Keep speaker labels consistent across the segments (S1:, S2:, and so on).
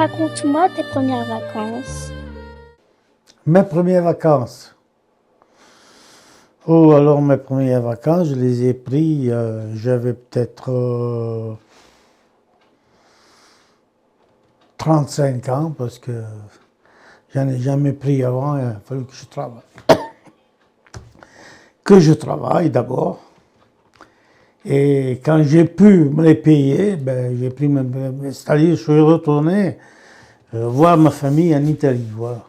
S1: raconte-moi tes premières vacances.
S2: Mes premières vacances. Oh, alors mes premières vacances, je les ai pris, j'avais peut-être 35 ans parce que j'en ai jamais pris avant, il a fallu que je travaille. Que je travaille d'abord. Et quand j'ai pu me les payer, ben, j'ai pris m'installer, je suis retourné voir ma famille en Italie, voilà.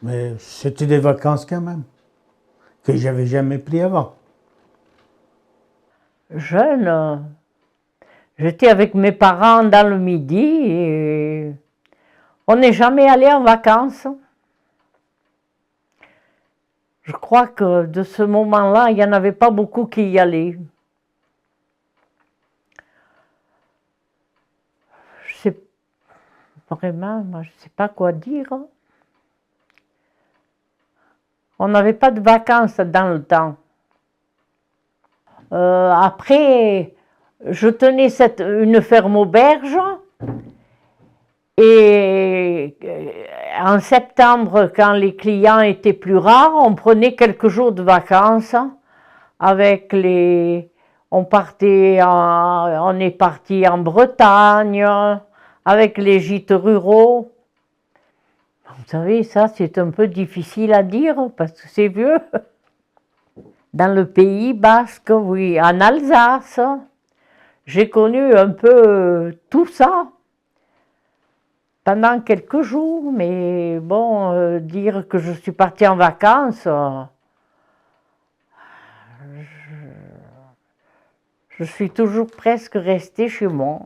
S2: Mais c'était des vacances quand même, que j'avais jamais pris avant.
S3: Jeune, j'étais avec mes parents dans le Midi et on n'est jamais allé en vacances. Je crois que de ce moment-là, il n'y en avait pas beaucoup qui y allaient. Je sais vraiment, moi, je ne sais pas quoi dire. On n'avait pas de vacances dans le temps. Après, je tenais une ferme auberge et en septembre, quand les clients étaient plus rares, on prenait quelques jours de vacances avec on est parti en Bretagne avec les gîtes ruraux. Vous savez, ça c'est un peu difficile à dire parce que c'est vieux. Dans le Pays basque, oui, en Alsace, j'ai connu un peu tout ça pendant quelques jours, mais bon, dire que je suis partie en vacances, je suis toujours presque restée chez moi.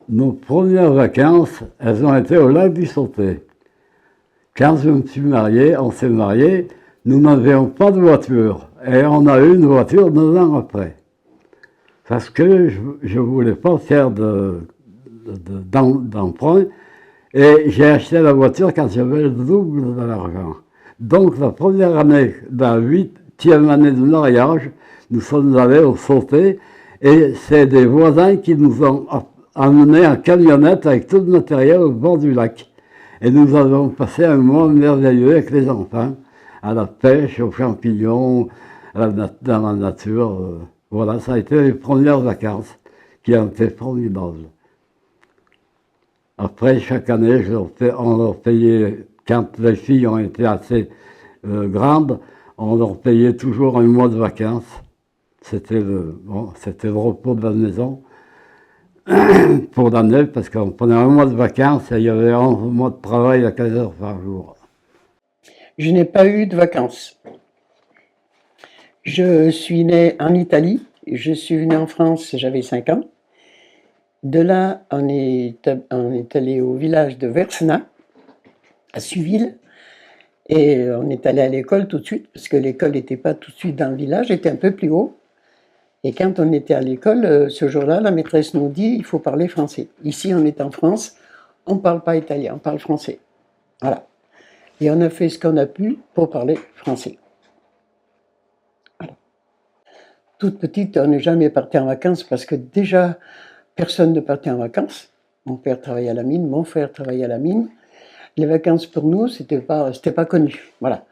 S4: Nos premières vacances, elles ont été au lac du Sauté. Quand je me suis marié, on s'est mariés, nous n'avions pas de voiture. Et on a eu une voiture 2 ans après. Parce que je ne voulais pas faire d'emprunt. Et j'ai acheté la voiture quand j'avais le double de l'argent. Donc la première année, la 8e année de mariage, nous sommes allés au Sauté. Et c'est des voisins qui nous ont emmenés en camionnette avec tout le matériel au bord du lac. Et nous avons passé un mois merveilleux avec les enfants, à la pêche, aux champignons, dans la nature. Voilà, ça a été les premières vacances qui ont été formidables. Après, chaque année, on leur payait, quand les filles ont été assez grandes, on leur payait toujours un mois de vacances. C'était le repos de la maison pour l'année, parce qu'on prenait un mois de vacances et il y avait 11 mois de travail à 15 heures par jour.
S5: Je n'ai pas eu de vacances. Je suis né en Italie, je suis venu en France, j'avais 5 ans. De là, on est allé au village de Versena, à Suville, et on est allé à l'école tout de suite, parce que l'école n'était pas tout de suite dans le village, était un peu plus haut. Et quand on était à l'école, ce jour-là, la maîtresse nous dit il faut parler français. Ici, on est en France, on ne parle pas italien, on parle français. Voilà. Et on a fait ce qu'on a pu pour parler français. Voilà. Toute petite, on n'est jamais parti en vacances parce que déjà, personne ne partait en vacances. Mon père travaillait à la mine, mon frère travaillait à la mine. Les vacances pour nous, c'était pas connu. Voilà.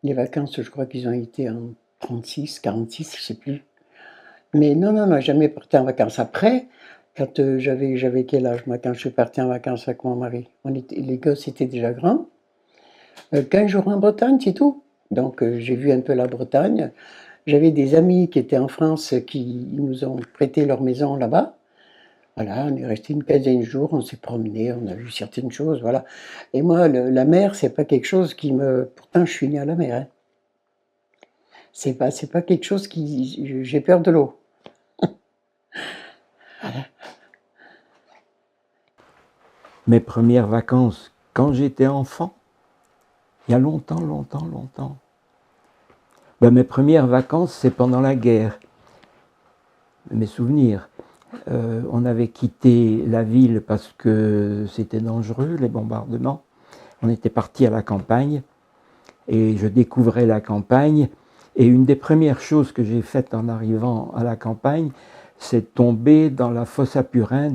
S5: Les vacances, je crois qu'ils ont été en 36, 46, je ne sais plus. Mais non, jamais parti en vacances. Après, quand j'avais quel âge, moi, quand je suis parti en vacances avec mon mari, les gosses étaient déjà grands. 15 jours en Bretagne, c'est tout. Donc, j'ai vu un peu la Bretagne. J'avais des amis qui étaient en France qui nous ont prêté leur maison là-bas. Voilà, on est resté une quinzaine de jours, on s'est promené, on a vu certaines choses, voilà. Et moi, la mer, c'est pas quelque chose qui me... Pourtant, je suis né à la mer, hein. C'est pas quelque chose qui... J'ai peur de l'eau. Voilà.
S6: Mes premières vacances, quand j'étais enfant, il y a longtemps. Ben, mes premières vacances, c'est pendant la guerre. Mes souvenirs. On avait quitté la ville parce que c'était dangereux, les bombardements. On était parti à la campagne et je découvrais la campagne. Et une des premières choses que j'ai faites en arrivant à la campagne, c'est tomber dans la fosse à purin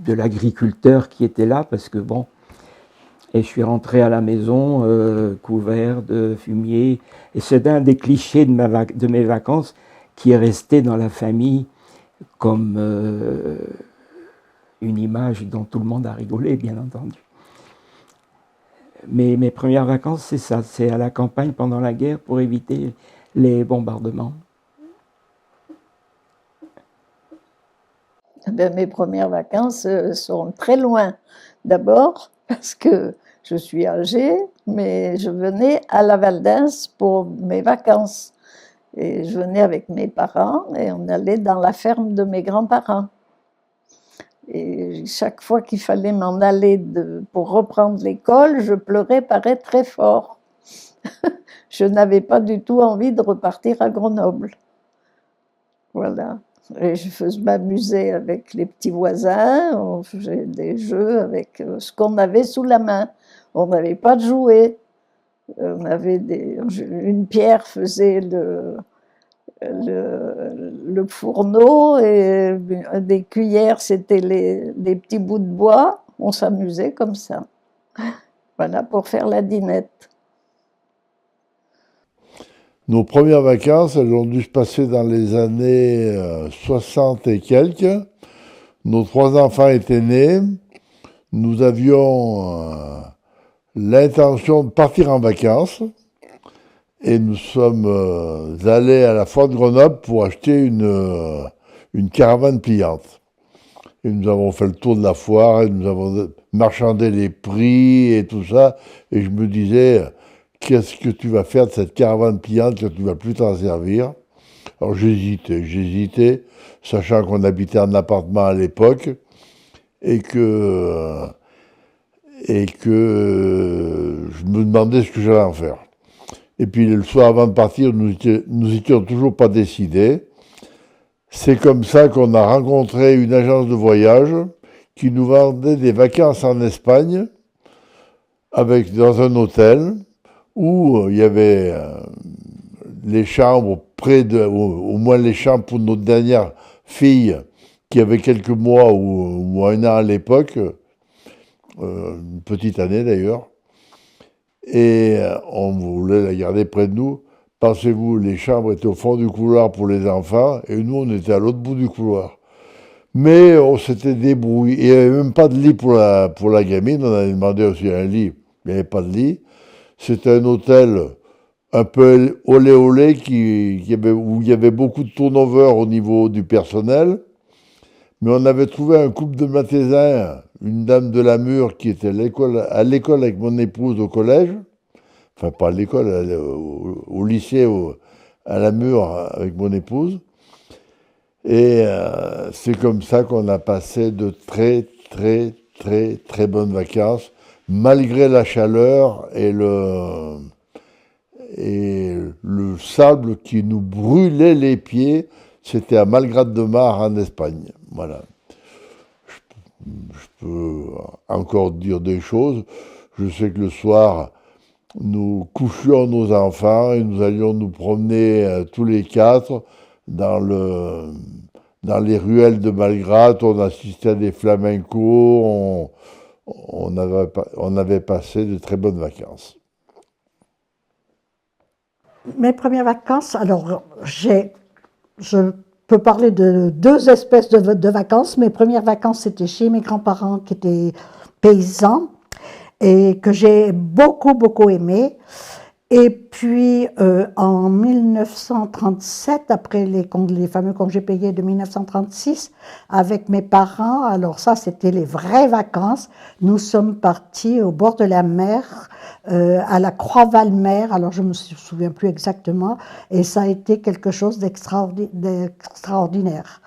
S6: de l'agriculteur qui était là, parce que bon, et je suis rentré à la maison couvert de fumier, et c'est un des clichés de mes vacances qui est resté dans la famille comme une image dont tout le monde a rigolé, bien entendu. Mais mes premières vacances, c'est ça, c'est à la campagne pendant la guerre pour éviter les bombardements.
S7: Eh bien, mes premières vacances sont très loin. D'abord, parce que je suis âgée, mais je venais à la Val d'Ins pour mes vacances. Et je venais avec mes parents et on allait dans la ferme de mes grands-parents. Et chaque fois qu'il fallait m'en aller pour reprendre l'école, je pleurais pareil très fort. Je n'avais pas du tout envie de repartir à Grenoble. Voilà. Et je m'amusais avec les petits voisins, on faisait des jeux avec ce qu'on avait sous la main. On n'avait pas de jouets. On avait une pierre faisait le fourneau et des cuillères, c'était les petits bouts de bois. On s'amusait comme ça. Voilà, pour faire la dinette.
S8: Nos premières vacances, elles ont dû se passer dans les années 60 et quelques. Nos 3 enfants étaient nés. Nous avions l'intention de partir en vacances. Et nous sommes allés à la foire de Grenoble pour acheter une caravane pliante. Et nous avons fait le tour de la foire, et nous avons marchandé les prix et tout ça. Et je me disais, qu'est-ce que tu vas faire de cette caravane pliante quand tu ne vas plus t'en servir? Alors j'hésitais, sachant qu'on habitait en appartement à l'époque, et que je me demandais ce que j'allais en faire. Et puis le soir avant de partir, nous étions toujours pas décidés. C'est comme ça qu'on a rencontré une agence de voyage qui nous vendait des vacances en Espagne dans un hôtel où il y avait les chambres au moins les chambres pour notre dernière fille qui avait quelques mois ou 1 an à l'époque, une petite année d'ailleurs. Et on voulait la garder près de nous. Pensez-vous, les chambres étaient au fond du couloir pour les enfants, et nous, on était à l'autre bout du couloir. Mais on s'était débrouillé. Il n'y avait même pas de lit pour la gamine. On avait demandé aussi un lit. Il n'y avait pas de lit. C'était un hôtel un peu olé où il y avait beaucoup de turnover au niveau du personnel. Mais on avait trouvé un couple de Mathézins, une dame de la Mure qui était à l'école avec mon épouse au collège, enfin pas à l'école, au lycée, à la Mure avec mon épouse. Et c'est comme ça qu'on a passé de très bonnes vacances, malgré la chaleur et le sable qui nous brûlait les pieds. C'était à Malgrad de Mar en Espagne. Voilà. Je peux encore dire des choses. Je sais que le soir, nous couchions nos enfants et nous allions nous promener tous les 4 dans les ruelles de Malgrad. On assistait à des flamencos. On avait passé de très bonnes vacances.
S9: Mes premières vacances, alors je peux parler de 2 espèces de vacances. Mes premières vacances, c'était chez mes grands-parents qui étaient paysans et que j'ai beaucoup aimé. Et puis, en 1937, après les fameux congés payés de 1936, avec mes parents, alors ça, c'était les vraies vacances, nous sommes partis au bord de la mer, à la Croix-Valmer, alors je ne me souviens plus exactement, et ça a été quelque chose d'extraordinaire.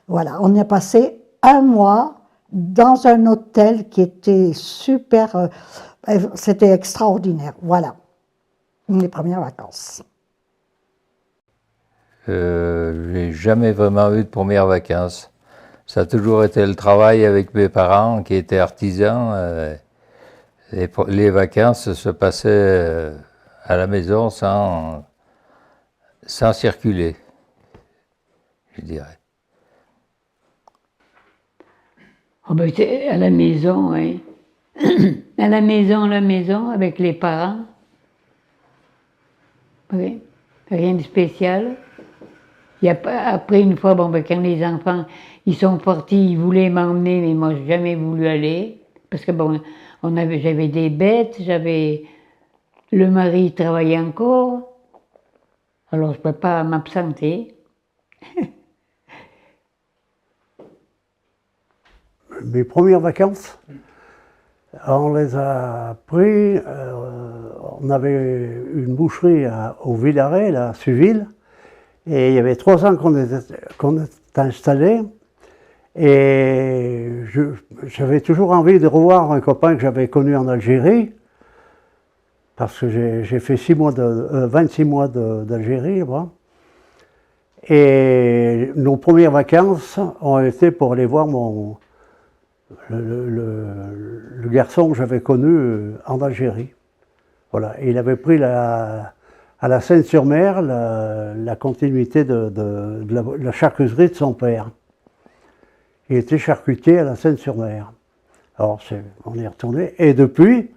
S9: Voilà, on y a passé 1 mois dans un hôtel qui était super, c'était extraordinaire, voilà. Les premières vacances.
S10: Je n'ai jamais vraiment eu de premières vacances. Ça a toujours été le travail avec mes parents qui étaient artisans. Les vacances se passaient à la maison sans circuler, je dirais.
S11: Oh ben, c'est à la maison, oui. À la maison, avec les parents. Oui, rien de spécial. Après, une fois, bon, ben, quand les enfants ils sont partis, ils voulaient m'emmener, mais moi, j'ai jamais voulu aller. Parce que, bon, j'avais des bêtes, le mari travaillait encore. Alors, je ne peux pas m'absenter.
S12: Mes premières vacances, on les a pris, on avait une boucherie au Villaret, là, à Suville, et il y avait 3 ans qu'on était installés, et j'avais toujours envie de revoir un copain que j'avais connu en Algérie, parce que j'ai fait 26 mois d'Algérie, là-bas. Et nos premières vacances ont été pour aller voir le garçon que j'avais connu en Algérie. Voilà. Et il avait pris à la Seine-sur-Mer la continuité de la charcuterie de son père. Il était charcutier à la Seine-sur-Mer. Alors on est retourné. Et depuis,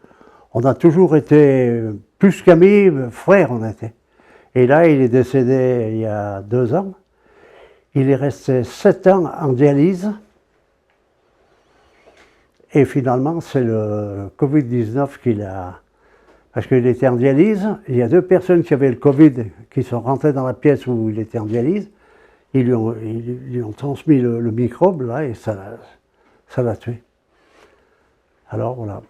S12: on a toujours été plus qu'amis, frères on était. Et là, il est décédé il y a 2 ans. Il est resté 7 ans en dialyse. Et finalement, c'est le Covid-19 qu'il a... Parce qu'il était en dialyse, il y a 2 personnes qui avaient le Covid qui sont rentrées dans la pièce où il était en dialyse. Ils lui ont transmis le microbe, là, et ça l'a tué. Alors voilà.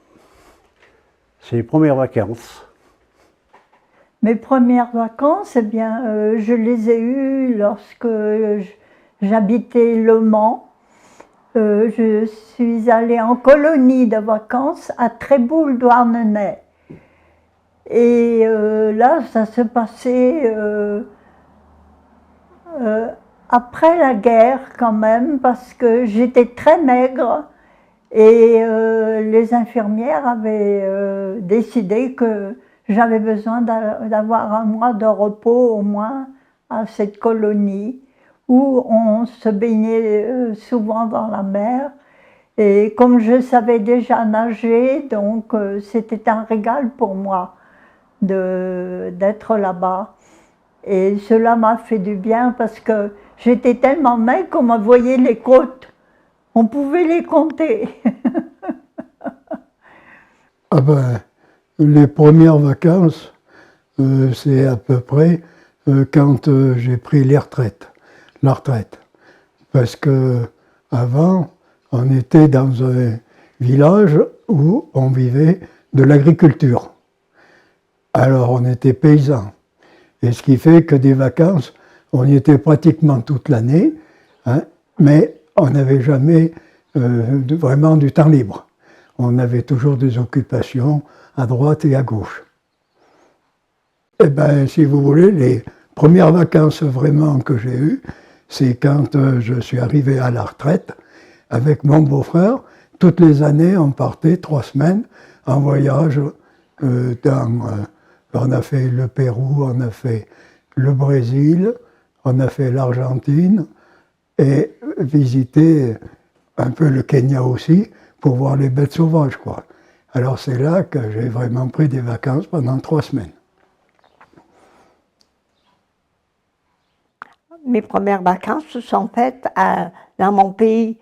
S12: C'est les premières vacances.
S13: Mes premières vacances, eh bien, je les ai eues lorsque j'habitais Le Mans. Je suis allée en colonie de vacances à Tréboul-Douarnenez. Et là, ça se passait après la guerre quand même, parce que j'étais très maigre et les infirmières avaient décidé que j'avais besoin d'avoir un mois de repos au moins à cette colonie où on se baignait souvent dans la mer. Et comme je savais déjà nager, donc c'était un régal pour moi d'être là-bas. Et cela m'a fait du bien parce que j'étais tellement maigre qu'on me voyait les côtes. On pouvait les compter.
S14: Ah ben, les premières vacances, c'est à peu près quand j'ai pris la retraite. Parce que avant, on était dans un village où on vivait de l'agriculture. Alors on était paysans. Et ce qui fait que des vacances, on y était pratiquement toute l'année, hein, mais on n'avait jamais vraiment du temps libre. On avait toujours des occupations à droite et à gauche. Eh bien, si vous voulez, les premières vacances vraiment que j'ai eues, c'est quand je suis arrivé à la retraite avec mon beau-frère. Toutes les années, on partait 3 semaines en voyage on a fait le Pérou, on a fait le Brésil, on a fait l'Argentine et visité un peu le Kenya aussi pour voir les bêtes sauvages, quoi. Alors c'est là que j'ai vraiment pris des vacances pendant 3 semaines.
S15: Mes premières vacances se sont faites dans mon pays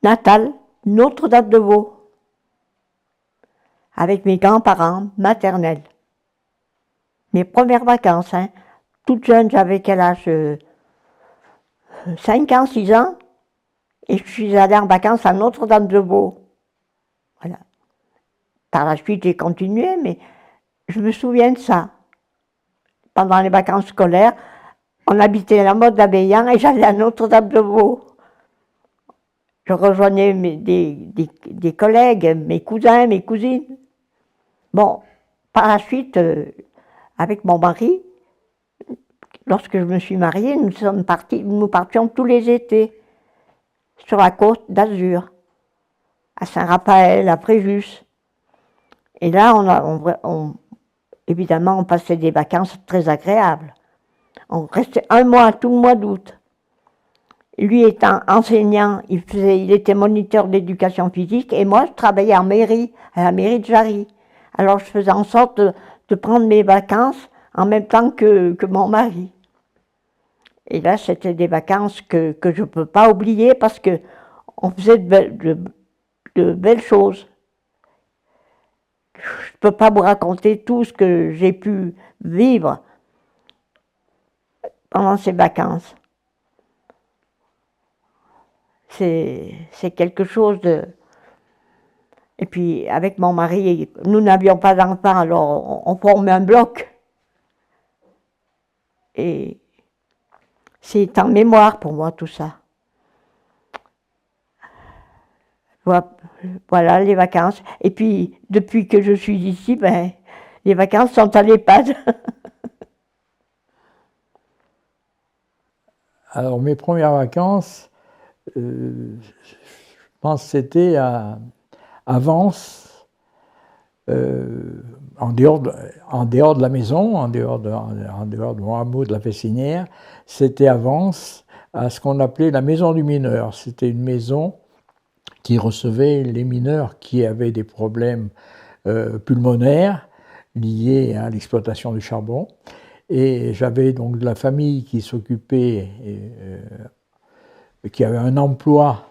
S15: natal, Notre-Dame-de-Vaux, avec mes grands-parents maternels. Mes premières vacances, hein. Toute jeune, j'avais quel âge 5 ans, 6 ans, et je suis allée en vacances à Notre-Dame-de-Vaux. Voilà. Par la suite, j'ai continué, mais je me souviens de ça. Pendant les vacances scolaires, on habitait la Motte d'Abéillan et j'allais à Notre-Dame-de-Vaux. Je rejoignais des collègues, mes cousins, mes cousines. Bon, par la suite, avec mon mari, lorsque je me suis mariée, nous partions tous les étés sur la côte d'Azur, à Saint-Raphaël, à Fréjus. Et là, évidemment, on passait des vacances très agréables. On restait 1 mois, tout le mois d'août. lui étant enseignant, il était moniteur d'éducation physique, et moi je travaillais en mairie, à la mairie de Jarry. Alors je faisais en sorte de prendre mes vacances en même temps que mon mari. Et là, c'était des vacances que je ne peux pas oublier parce qu'on faisait de belles choses. Je ne peux pas vous raconter tout ce que j'ai pu vivre pendant ces vacances. C'est quelque chose de... Et puis, avec mon mari, nous n'avions pas d'enfants, alors on formait un bloc. Et c'est en mémoire pour moi, tout ça. Voilà les vacances. Et puis, depuis que je suis ici, ben, les vacances sont à l'EHPAD.
S16: Alors, mes premières vacances, je pense que c'était à Vence, en dehors de la maison, en dehors de mon hameau de la Fessinière. C'était à Vence, à ce qu'on appelait la maison du mineur. C'était une maison qui recevait les mineurs qui avaient des problèmes pulmonaires liés à l'exploitation du charbon. Et j'avais donc de la famille qui s'occupait, qui avait un emploi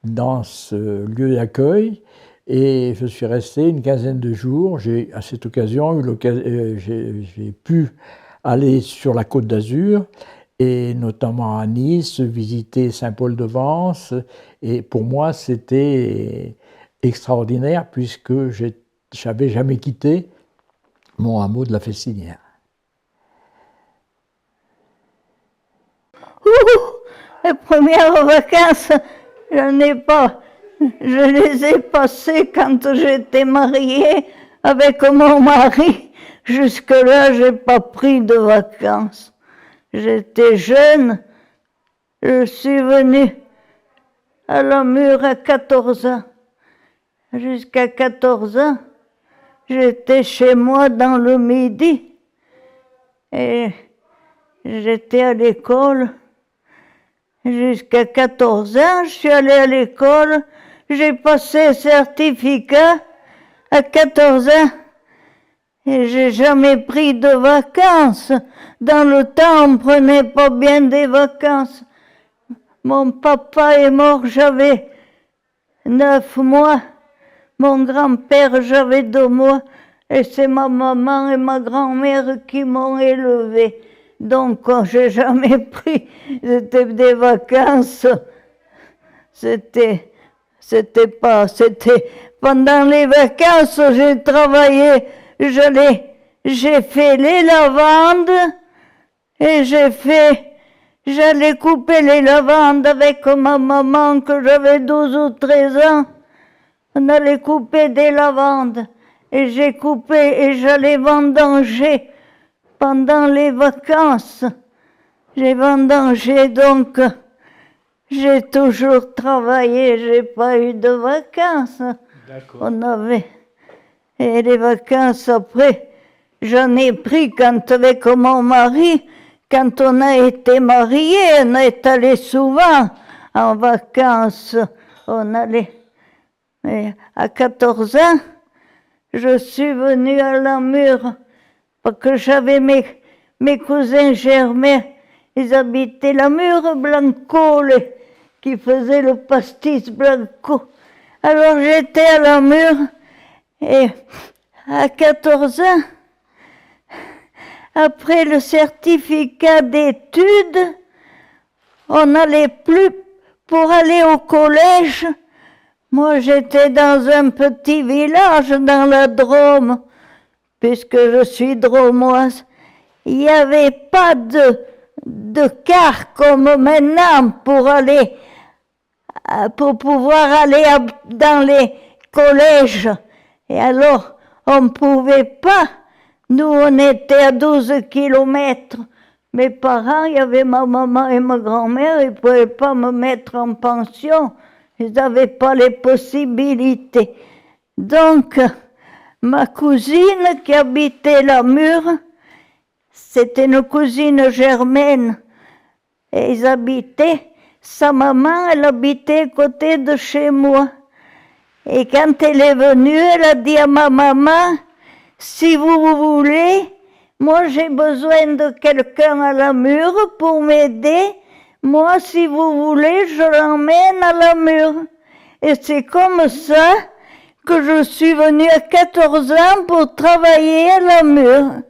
S16: dans ce lieu d'accueil. Et je suis resté une quinzaine de jours. J'ai, à cette occasion, j'ai pu aller sur la Côte d'Azur, et notamment à Nice, visiter Saint-Paul-de-Vence. Et pour moi, c'était extraordinaire puisque je n'avais jamais quitté mon hameau de la Fessinière.
S13: Les premières vacances, je les ai passées quand j'étais mariée avec mon mari. Jusque-là, je n'ai pas pris de vacances. J'étais jeune, je suis venue à Namur à 14 ans. Jusqu'à 14 ans, j'étais chez moi dans le Midi. Et j'étais à l'école. Jusqu'à 14 ans, je suis allée à l'école. J'ai passé certificat à 14 ans. Et j'ai jamais pris de vacances. Dans le temps, on ne prenait pas bien des vacances. Mon papa est mort, j'avais 9 mois. Mon grand-père, j'avais 2 mois. Et c'est ma maman et ma grand-mère qui m'ont élevée. Donc, j'ai jamais pris des vacances. C'était pendant les vacances, j'ai travaillé. J'ai fait les lavandes et j'allais couper les lavandes avec ma maman que j'avais 12 ou 13 ans. On allait couper des lavandes et j'ai coupé et j'allais vendanger pendant les vacances. J'ai vendangé, donc j'ai toujours travaillé, j'ai pas eu de vacances. On avait... Et les vacances après, j'en ai pris quand avec mon mari, quand on a été mariés, on est allé souvent en vacances. On allait. Et à 14 ans, je suis venue à Namur parce que j'avais mes cousins germains, ils habitaient Namur, Blanco, qui faisaient le pastis Blanco. Alors j'étais à Namur. Et à 14 ans, après le certificat d'études, on n'allait plus pour aller au collège. Moi, j'étais dans un petit village dans la Drôme, puisque je suis dromoise. Il n'y avait pas de car comme maintenant pour pouvoir aller dans les collèges. Et alors, on ne pouvait pas. Nous, on était à 12 kilomètres. Mes parents, il y avait ma maman et ma grand-mère, ils ne pouvaient pas me mettre en pension. Ils n'avaient pas les possibilités. Donc, ma cousine qui habitait Namur, c'était une cousine germaine. Et ils habitaient sa maman, elle habitait à côté de chez moi. Et quand elle est venue, elle a dit à ma maman, si vous voulez, moi j'ai besoin de quelqu'un à la mure pour m'aider. Moi, si vous voulez, je l'emmène à la mure. Et c'est comme ça que je suis venue à 14 ans pour travailler à la mure.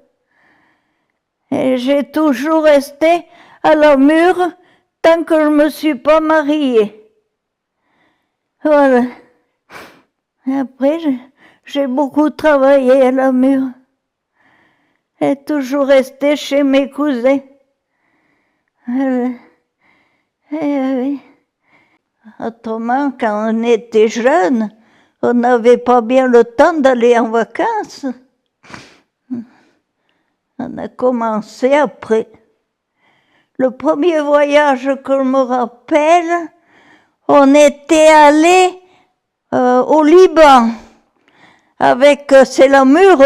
S13: Et j'ai toujours resté à la mure tant que je ne me suis pas mariée. Voilà. Et après, j'ai beaucoup travaillé à la mure. Et toujours resté chez mes cousins. Autrement, quand on était jeune, on n'avait pas bien le temps d'aller en vacances. On a commencé après. Le premier voyage que je me rappelle, on était allé au Liban. C'est la mure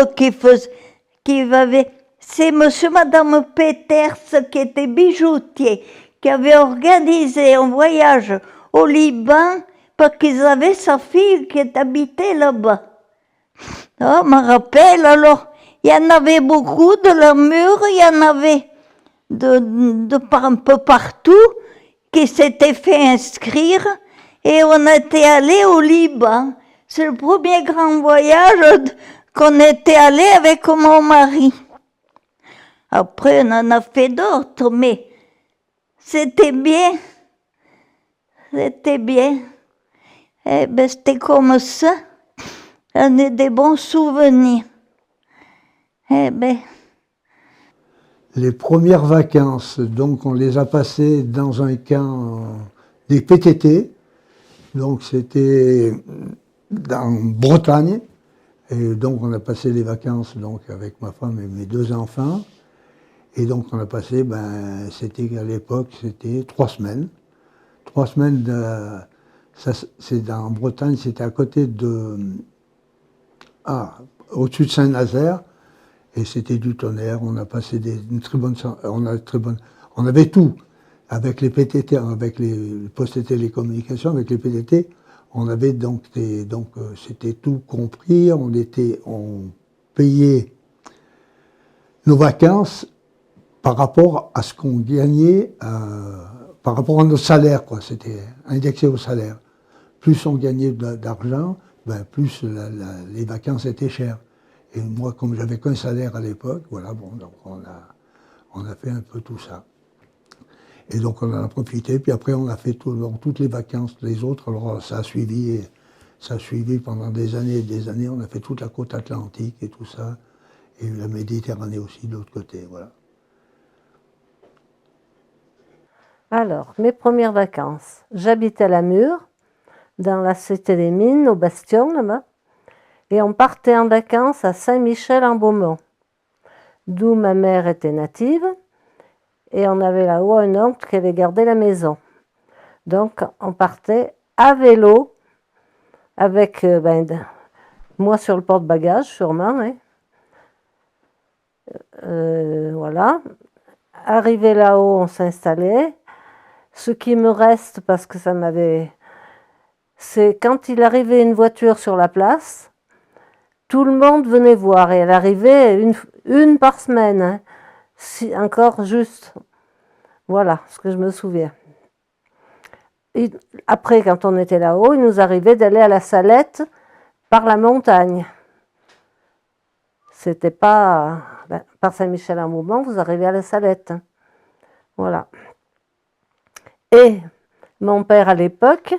S13: c'est monsieur et madame Peters qui étaient bijoutiers, qui avaient organisé un voyage au Liban parce qu'ils avaient sa fille qui habitait là-bas. Oh, je me rappelle, alors, il y en avait beaucoup de la mure, il y en avait un peu partout qui s'étaient fait inscrire et on était allé au Liban. C'est le premier grand voyage qu'on était allé avec mon mari. Après, on en a fait d'autres, mais c'était bien. C'était bien. Eh ben, c'était comme ça. On a des bons souvenirs. Eh ben.
S14: Les premières vacances, donc on les a passées dans un camp des PTT. Donc c'était en Bretagne. Et donc on a passé les vacances donc, avec ma femme et mes 2 enfants. Et donc on a passé, c'était à l'époque, c'était 3 semaines. 3 semaines, en Bretagne, c'était à côté au-dessus de Saint-Nazaire. Et c'était du tonnerre, on a passé une très bonne, on avait tout. Avec les PTT, avec les postes et télécommunications, avec les PTT, on avait c'était tout compris, on payait nos vacances par rapport à ce qu'on gagnait, par rapport à nos salaires, quoi. C'était indexé au salaire. Plus on gagnait d'argent, plus les vacances étaient chères. Et moi, comme j'avais qu'un salaire à l'époque, voilà, bon, donc on a fait un peu tout ça. Et donc on en a profité, puis après on a fait toutes les vacances les autres, alors ça a suivi pendant des années et des années, on a fait toute la côte atlantique et tout ça, et la Méditerranée aussi de l'autre côté, voilà.
S17: Alors, mes premières vacances, j'habitais à la Mure, dans la Cité des Mines, au Bastion, là-bas, et on partait en vacances à Saint-Michel-en-Beaumont, d'où ma mère était native, et on avait là-haut un oncle qui avait gardé la maison. Donc, on partait à vélo, avec moi sur le porte-bagages, sûrement, hein. Voilà. Arrivé là-haut, on s'installait. Ce qui me reste, parce que ça m'avait... C'est quand il arrivait une voiture sur la place, tout le monde venait voir. Et elle arrivait une par semaine. Hein. Encore juste. Voilà ce que je me souviens. Et après, quand on était là-haut, il nous arrivait d'aller à la Salette par la montagne. C'était pas... par Saint-Michel-en-Beaumont, vous arrivez à la Salette. Hein. Voilà. Et mon père, à l'époque,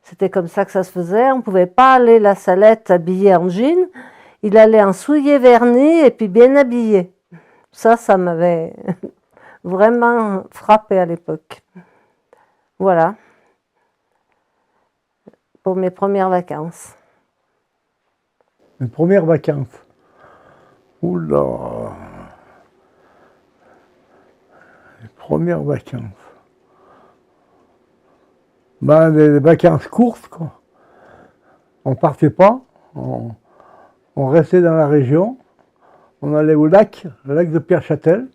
S17: c'était comme ça que ça se faisait. On ne pouvait pas aller à la Salette habillé en jean. Il allait en souliers vernis et puis bien habillé. Ça m'avait vraiment frappé à l'époque. Voilà. Pour mes premières vacances.
S14: Mes premières vacances. Oula. Les premières vacances. Des vacances courtes, quoi. On partait pas, on restait dans la région, on allait au lac, le lac de Pierre-Châtel,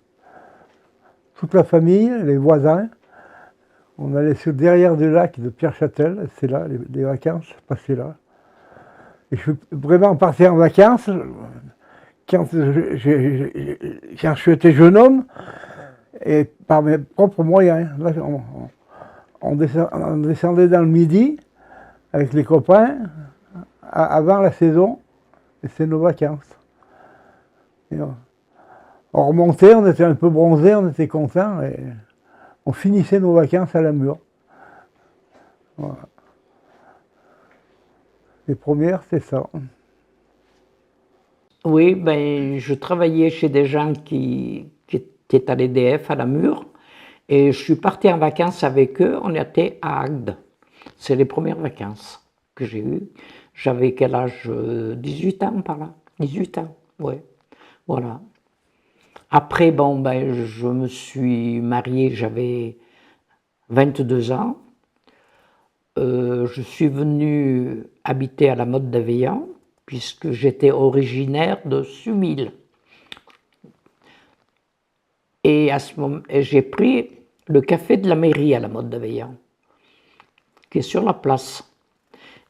S14: toute la famille, les voisins,
S12: On allait sur derrière du lac de Pierre-Châtel, c'est là, les vacances, passées là. Et je suis vraiment parti en vacances quand je étais jeune homme, et par mes propres moyens. Là, on descendait dans le Midi avec les copains avant la saison, et c'est nos vacances. Et on remontait, on était un peu bronzés, on était contents, et on finissait nos vacances à la Mure. Voilà. Les premières, c'est ça.
S18: Oui, ben, je travaillais chez des gens qui étaient à l'EDF, à la Mure, et je suis partie en vacances avec eux, on était à Agde. C'est les premières vacances que j'ai eues. J'avais quel âge? 18 ans par là. 18 ans, oui. Voilà. Après, bon, ben, je me suis mariée, j'avais 22 ans. Je suis venue habiter à la Motte d'Aveillans, puisque j'étais originaire de Sumil. Et à ce moment, j'ai pris le café de la mairie à la Motte d'Aveillans, qui est sur la place.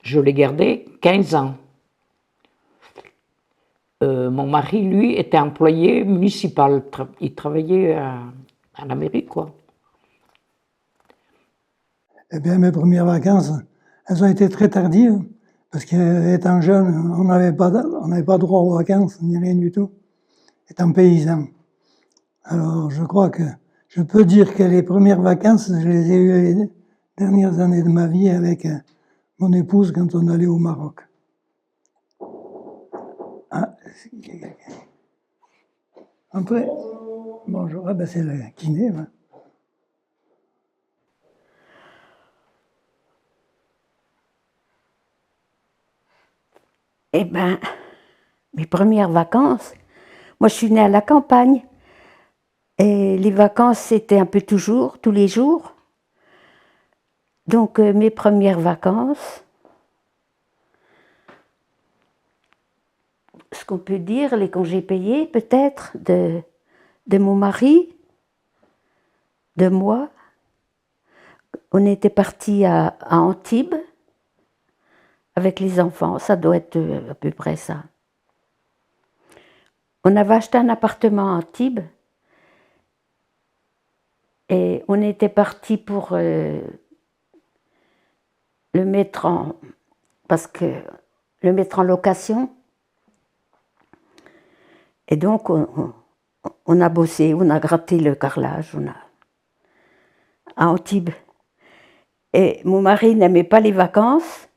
S18: Je l'ai gardé 15 ans. Mon mari, lui, était employé municipal. Il travaillait à la mairie, quoi.
S14: Eh bien, mes premières vacances, elles ont été très tardives, parce qu'étant jeune, on n'avait pas droit aux vacances, ni rien du tout, étant paysan. Alors, je crois que je peux dire que les premières vacances, je les ai eues les dernières années de ma vie avec mon épouse quand on allait au Maroc. Ah, après, bonjour, ah ben c'est le kiné. Ouais.
S19: Eh bien, mes premières vacances, moi je suis née à la campagne. Et les vacances, c'était un peu toujours, tous les jours. Donc mes premières vacances, ce qu'on peut dire, les congés payés peut-être de mon mari, de moi. On était partis à Antibes avec les enfants, ça doit être à peu près ça. On avait acheté un appartement à Antibes et on était partis pour le mettre en location. Et donc on a bossé, on a gratté le carrelage, à Antibes. Et mon mari n'aimait pas les vacances.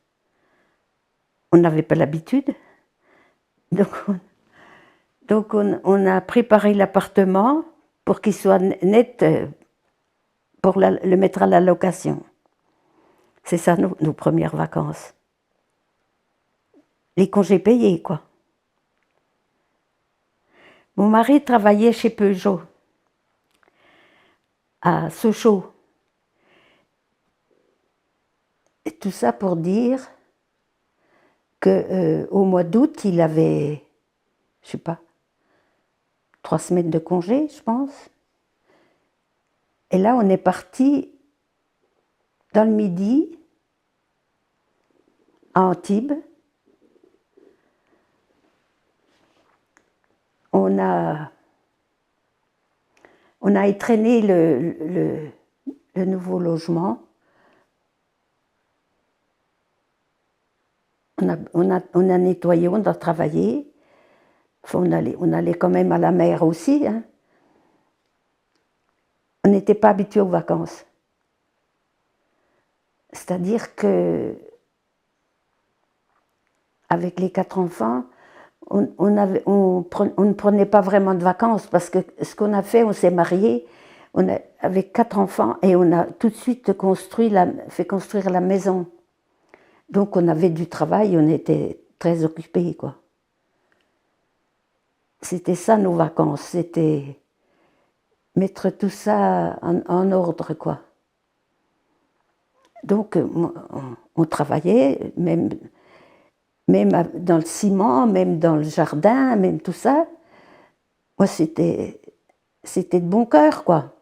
S19: On n'avait pas l'habitude. Donc on a préparé l'appartement pour qu'il soit net, pour le mettre à la location. C'est ça nos premières vacances. Les congés payés, quoi. Mon mari travaillait chez Peugeot, à Sochaux. Et tout ça pour dire qu'au mois d'août, il avait, je sais pas, 3 semaines de congé, je pense. Et là, on est parti dans le Midi, à Antibes. On a étraîné le nouveau logement. On a nettoyé, on a travaillé. Enfin, on allait quand même à la mer aussi. Hein. On n'était pas habitués aux vacances. C'est-à-dire que, avec les 4 enfants, on ne prenait pas vraiment de vacances parce que ce qu'on a fait, on s'est mariés avec 4 enfants et on a tout de suite fait construire la maison. Donc on avait du travail, on était très occupés, quoi. C'était ça nos vacances, c'était mettre tout ça en ordre, quoi. Donc on travaillait, même dans le ciment, même dans le jardin, même tout ça. Moi, c'était de bon cœur, quoi.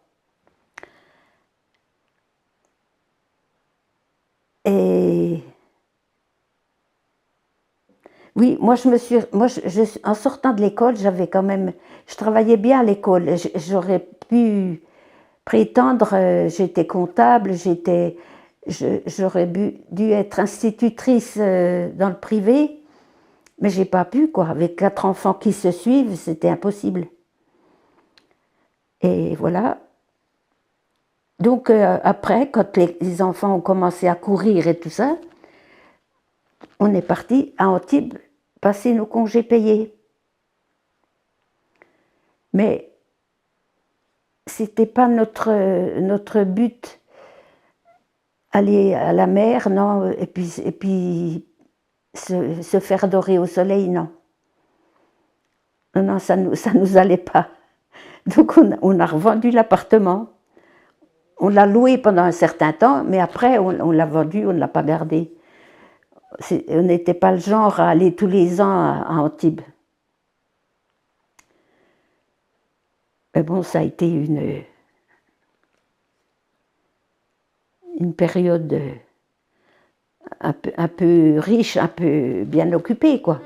S19: Oui, moi, en sortant de l'école, j'avais quand même, je travaillais bien à l'école. J'aurais pu prétendre, j'étais comptable, j'aurais dû être institutrice dans le privé, mais j'ai pas pu, quoi. Avec 4 enfants qui se suivent, c'était impossible. Et voilà. Donc après, quand les enfants ont commencé à courir et tout ça, on est parti à Antibes passer nos congés payés. Mais c'était pas notre but, aller à la mer, non, et puis se faire dorer au soleil, non. Non, ça nous allait pas. Donc on a revendu l'appartement. On l'a loué pendant un certain temps, mais après on l'a vendu, on ne l'a pas gardé. On n'était pas le genre à aller tous les ans à Antibes. Mais bon, ça a été une période un peu riche, un peu bien occupée, quoi.